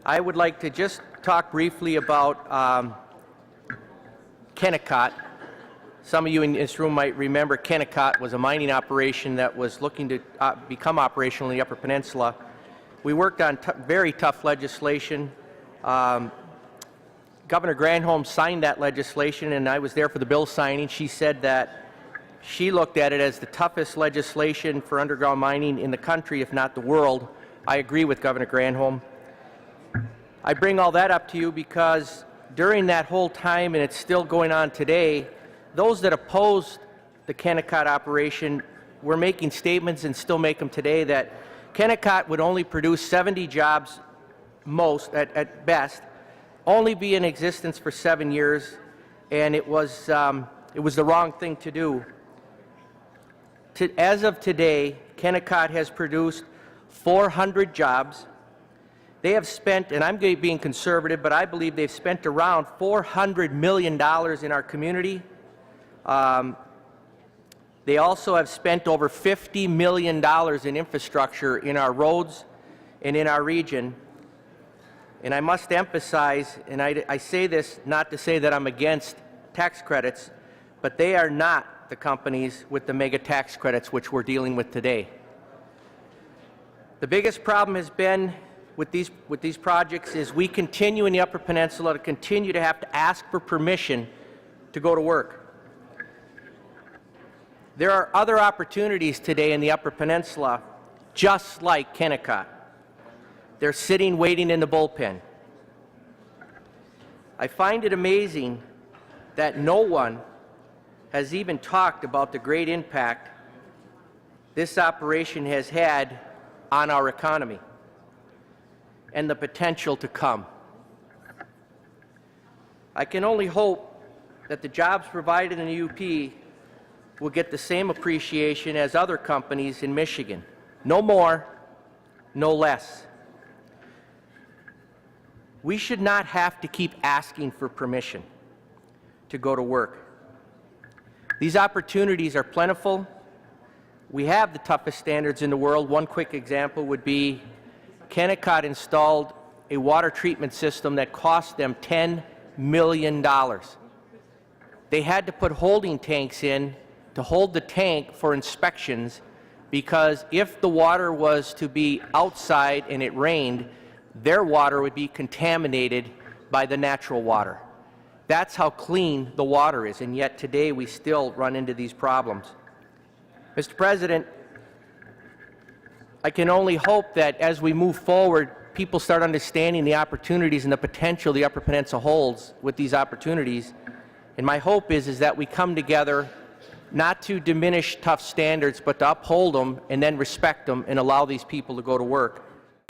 I would like to just talk briefly about Kennicott. Some of you in this room might remember Kennicott was a mining operation that was looking to become operational in the Upper Peninsula. We worked on very tough legislation. Governor Granholm signed that legislation, and I was there for the bill signing. She said that she looked at it as the toughest legislation for underground mining in the country, if not the world. I agree with Governor Granholm. I bring all that up to you because during that whole time, and it's still going on today, those that opposed the Kennicott operation were making statements, and still make them today, that Kennicott would only produce 70 jobs most, at best, only be in existence for 7 years, and it was the wrong thing to do. As of today, Kennicott has produced 400 jobs. They have spent, and I'm being conservative, but I believe they've spent around $400 million in our community. They also have spent over $50 million in infrastructure in our roads and in our region. And I must emphasize, and I say this not to say that I'm against tax credits, but they are not the companies with the mega tax credits which we're dealing with today. The biggest problem has been with these projects is we continue in the Upper Peninsula to continue to have to ask for permission to go to work. There are other opportunities today in the Upper Peninsula just like Kennicott. They're sitting waiting in the bullpen. I find it amazing that no one has even talked about the great impact this operation has had on our economy and the potential to come. I can only hope that the jobs provided in the UP will get the same appreciation as other companies in Michigan. No more, no less. We should not have to keep asking for permission to go to work. These opportunities are plentiful. We have the toughest standards in the world. One quick example would be Kennicott installed a water treatment system that cost them $10 million. They had to put holding tanks in to hold the tank for inspections, because if the water was to be outside and it rained, their water would be contaminated by the natural water. That's how clean the water is, and yet today we still run into these problems. Mr. President, I can only hope that as we move forward, people start understanding the opportunities and the potential the Upper Peninsula holds with these opportunities. And my hope is that we come together not to diminish tough standards, but to uphold them and then respect them and allow these people to go to work.